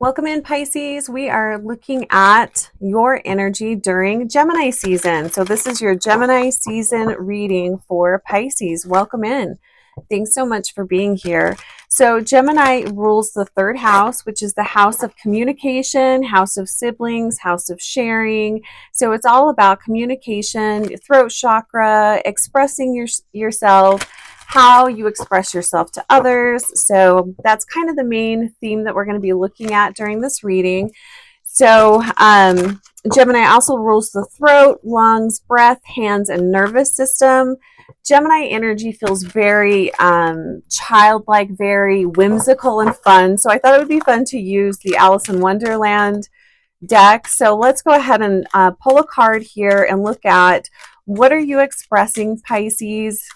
Welcome in, Pisces. We are looking at your energy during Gemini season. So this is your Gemini season reading for Pisces. Welcome in. Thanks so much for being here. So Gemini rules the third house, which is the house of communication, house of siblings, house of sharing. So it's all about communication, throat chakra, expressing yourself, how you express yourself to others. So that's kind of the main theme that we're going to be looking at during this reading. So Gemini also rules the throat, lungs, breath, hands, and nervous system. Gemini energy feels very childlike, very whimsical and fun. So I thought it would be fun to use the Alice in Wonderland deck. So let's go ahead and pull a card here and look at what are you expressing, Pisces,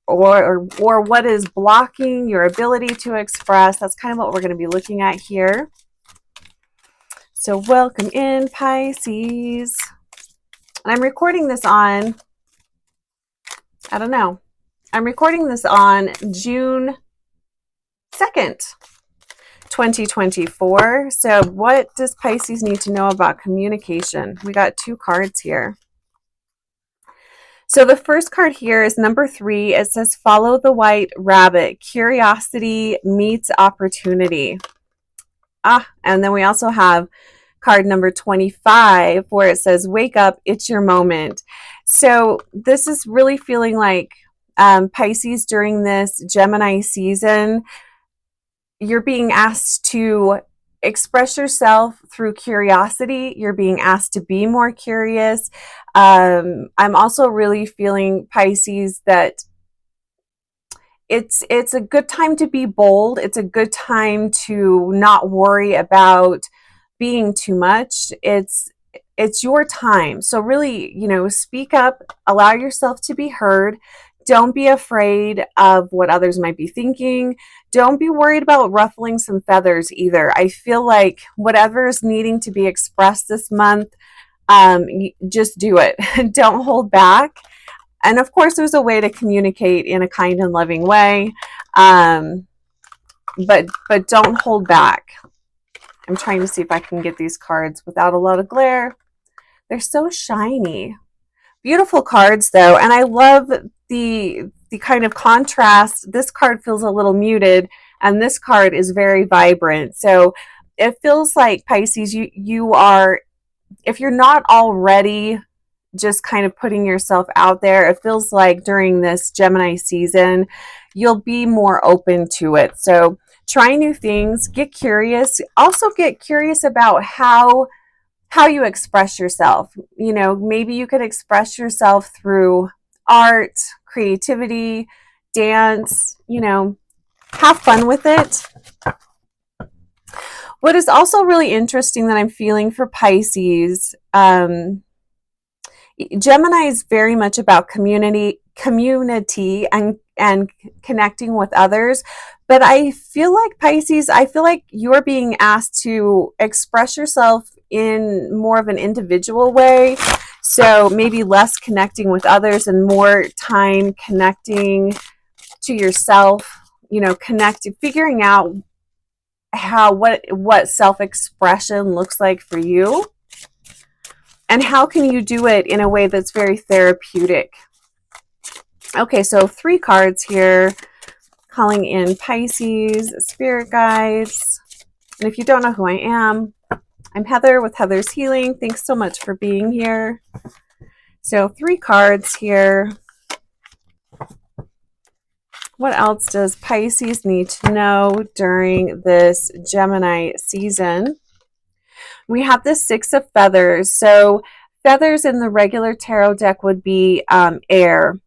or what is blocking your ability to express. That's kind of what we're going to be looking at here. So welcome in, Pisces. And I'm recording this on, I'm recording this on June 2nd, 2024. So what does Pisces need to know about communication? We got two cards here. So the first card here is number 3. It says, follow the white rabbit. Curiosity meets opportunity. And then we also have card number 25, where it says, wake up, it's your moment. So this is really feeling like Pisces during this Gemini season, you're being asked to express yourself through curiosity. You're being asked to be more curious. I'm also really feeling, Pisces, that it's a good time to be bold. It's a good time to not worry about being too much. It's your time. So really, speak up, allow yourself to be heard. Don't be afraid of what others might be thinking. Don't be worried about ruffling some feathers either. I feel like whatever is needing to be expressed this month, just do it. Don't hold back. And of course, there's a way to communicate in a kind and loving way, but don't hold back. I'm trying to see if I can get these cards without a lot of glare. They're so shiny. Beautiful cards, though, and I love the kind of contrast. This card feels a little muted, and this card is very vibrant. So it feels like, Pisces, you are, if you're not already just kind of putting yourself out there, it feels like during this Gemini season, you'll be more open to it. So try new things, get curious. Also get curious about how you express yourself. Maybe you could express yourself through art, creativity, dance, have fun with it. What is also really interesting that I'm feeling for Pisces, Gemini is very much about community and connecting with others. But I feel like, Pisces, you're being asked to express yourself in more of an individual way. So maybe less connecting with others and more time connecting to yourself, figuring out what self-expression looks like for you. And how can you do it in a way that's very therapeutic? Okay, so 3 cards here, calling in Pisces, spirit guides. And if you don't know who I am, I'm Heather with Heather's Healing. Thanks so much for being here. So 3 cards here. What else does Pisces need to know during this Gemini season? We have the 6 of feathers. So feathers in the regular tarot deck would be air.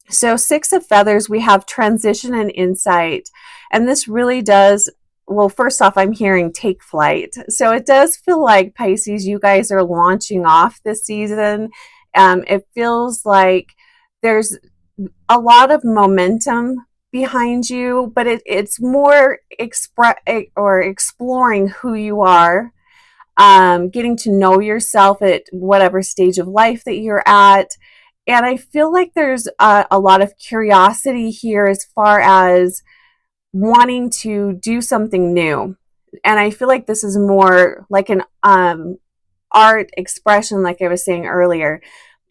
So 6 of feathers, we have transition and insight. And this really does, well, first off, I'm hearing take flight. So it does feel like, Pisces, you guys are launching off this season. It feels like there's a lot of momentum behind you, but it's more exploring who you are, getting to know yourself at whatever stage of life that you're at. And I feel like there's a lot of curiosity here as far as wanting to do something new. And I feel like this is more like an art expression, like I was saying earlier,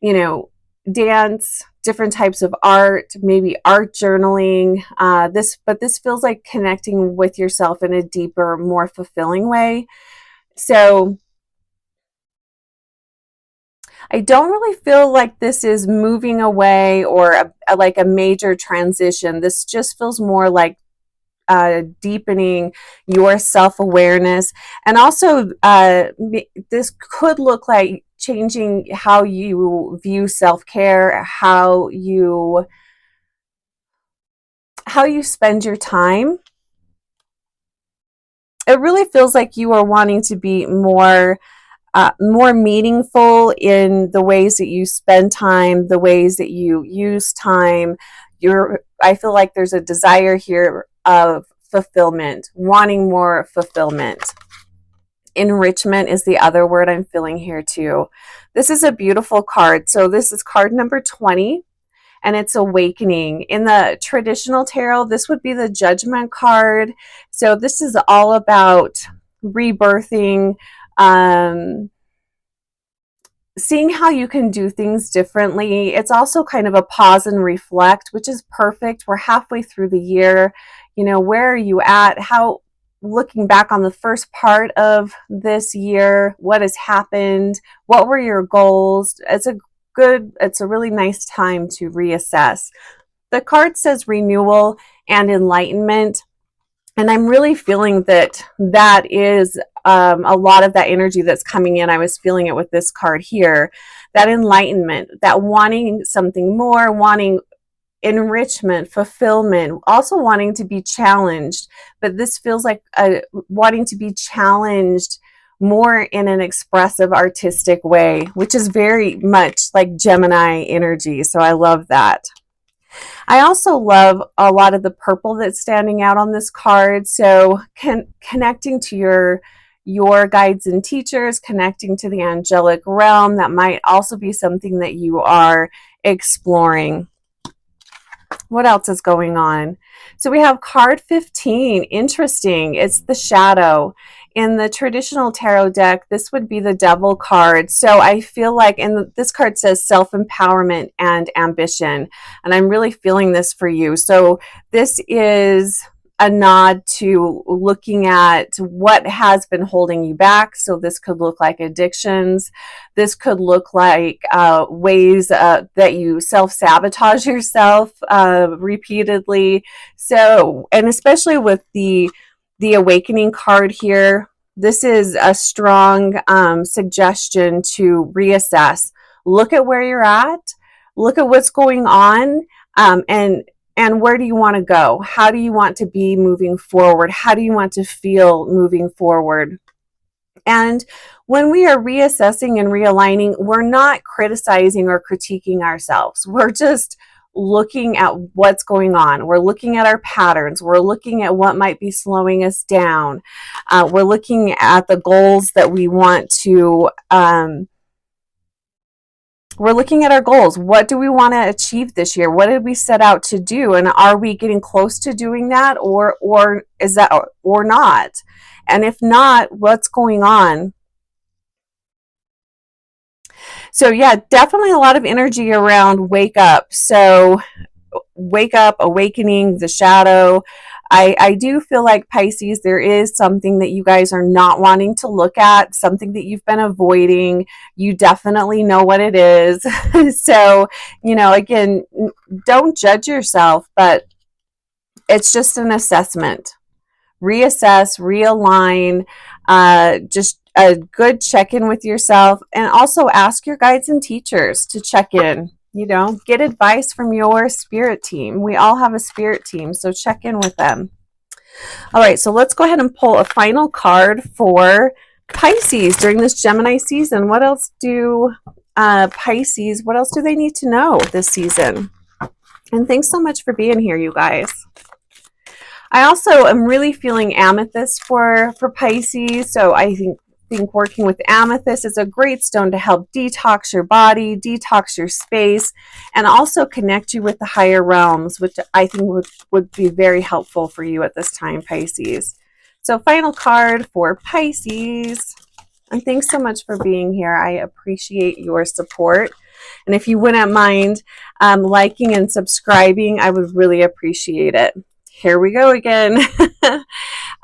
you know, dance, different types of art, maybe art journaling. But this feels like connecting with yourself in a deeper, more fulfilling way. So I don't really feel like this is moving away or like a major transition. This just feels more like deepening your self-awareness. And also, this could look like changing how you view self-care, how you spend your time. It really feels like you are wanting to be more meaningful in the ways that you spend time, the ways that you use time. I feel like there's a desire here of fulfillment, wanting more fulfillment. Enrichment is the other word I'm feeling here too. This is a beautiful card. So this is card number 20, and it's awakening. In the traditional tarot, this would be the Judgment card. So this is all about rebirthing, seeing how you can do things differently. It's also kind of a pause and reflect, which is perfect. We're halfway through the year. You know, where are you at? Looking back on the first part of this year, what has happened? What were your goals? It's a really nice time to reassess. The card says renewal and enlightenment. And I'm really feeling that is a lot of that energy that's coming in. I was feeling it with this card here. That enlightenment, that wanting something more, wanting enrichment, fulfillment, also wanting to be challenged. But this feels like wanting to be challenged more in an expressive, artistic way, which is very much like Gemini energy. So I love that. I also love a lot of the purple that's standing out on this card. So connecting to your guides and teachers, connecting to the angelic realm, that might also be something that you are exploring. What else is going on? So we have card 15. Interesting. It's the shadow. In the traditional tarot deck, this would be the Devil card. So I feel like, this card says self-empowerment and ambition. And I'm really feeling this for you. So this is a nod to looking at what has been holding you back. So this could look like addictions. This could look like ways that you self-sabotage yourself repeatedly. So, and especially with the awakening card here, this is a strong suggestion to reassess. Look at where you're at. Look at what's going on, and where do you want to go? How do you want to be moving forward? How do you want to feel moving forward? And when we are reassessing and realigning, we're not criticizing or critiquing ourselves. We're just looking at what's going on. We're looking at our patterns. We're looking at what might be slowing us down. We're looking at the goals that we want to we're looking at our goals. What do we want to achieve this year? What did we set out to do? And are we getting close to doing that, or is that, or not? And if not, what's going on? So yeah, definitely a lot of energy around wake up. So wake up, awakening, the shadow. I do feel like, Pisces, there is something that you guys are not wanting to look at, something that you've been avoiding. You definitely know what it is. So, you know, again, don't judge yourself, but it's just an assessment. Reassess, realign, just a good check-in with yourself, and also ask your guides and teachers to check in. You know, get advice from your spirit team. We all have a spirit team, so check in with them. All right, so let's go ahead and pull a final card for Pisces during this Gemini season. What else do Pisces, what else do they need to know this season? And thanks so much for being here, you guys. I also am really feeling Amethyst for Pisces. So I think working with Amethyst is a great stone to help detox your body, detox your space, and also connect you with the higher realms, which I think would be very helpful for you at this time, Pisces. So final card for Pisces. And thanks so much for being here. I appreciate your support. And if you wouldn't mind liking and subscribing, I would really appreciate it. Here we go again.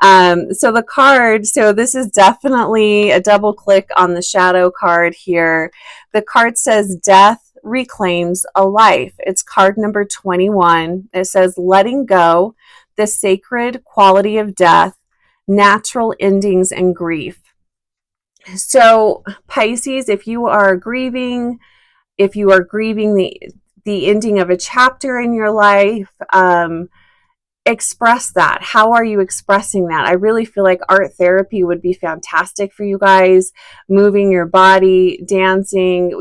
So the card, so this is definitely a double click on the shadow card here. The card says death reclaims a life. It's card number 21. It says letting go, the sacred quality of death, natural endings and grief. So Pisces, if you are grieving the ending of a chapter in your life, express that. How are you expressing that? I really feel like art therapy would be fantastic for you guys. Moving your body, dancing,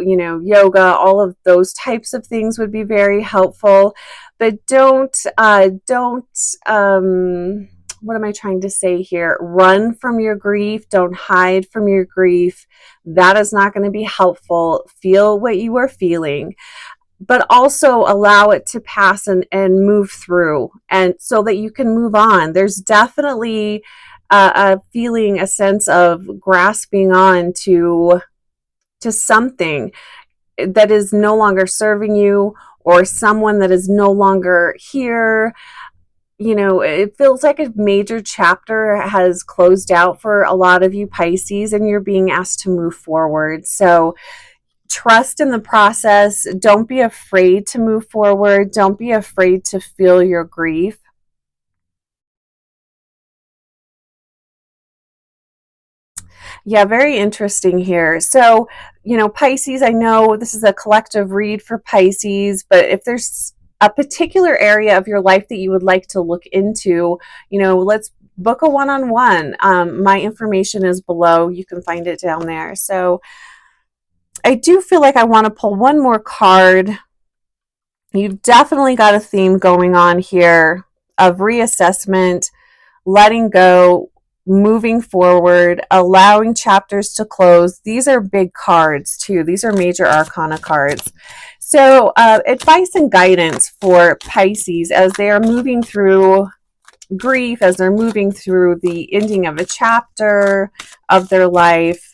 yoga, all of those types of things would be very helpful. But don't what am I trying to say here? Run from your grief. Don't hide from your grief. That is not going to be helpful. Feel what you are feeling, but also allow it to pass and move through, and so that you can move on. There's definitely a feeling, a sense of grasping on to something that is no longer serving you, or someone that is no longer here. It feels like a major chapter has closed out for a lot of you Pisces, and you're being asked to move forward. So trust in the process. Don't be afraid to move forward. Don't be afraid to feel your grief. Yeah, very interesting here. So, Pisces, I know this is a collective read for Pisces, but if there's a particular area of your life that you would like to look into, let's book a one-on-one. My information is below. You can find it down there. So I do feel like I want to pull one more card. You've definitely got a theme going on here of reassessment, letting go, moving forward, allowing chapters to close. These are big cards too. These are major arcana cards. So advice and guidance for Pisces as they are moving through grief, as they're moving through the ending of a chapter of their life.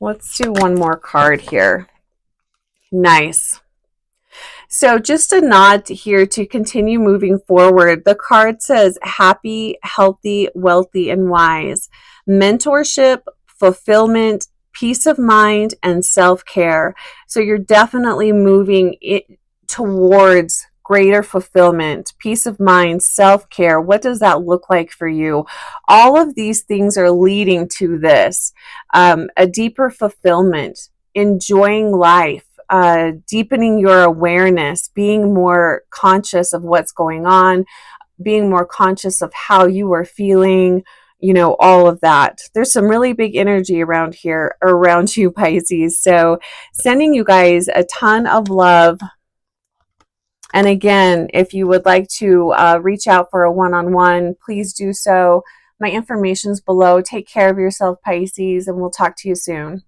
Let's do one more card here. Nice. So just a nod here to continue moving forward. The card says happy, healthy, wealthy, and wise. Mentorship, fulfillment, peace of mind, and self-care. So you're definitely moving towards greater fulfillment, peace of mind, self-care. What does that look like for you? All of these things are leading to this, a deeper fulfillment, enjoying life, deepening your awareness, being more conscious of what's going on, being more conscious of how you are feeling, all of that. There's some really big energy around here, around you Pisces. So sending you guys a ton of love. And again, if you would like to reach out for a one-on-one, please do so. My information's below. Take care of yourself, Pisces, and we'll talk to you soon.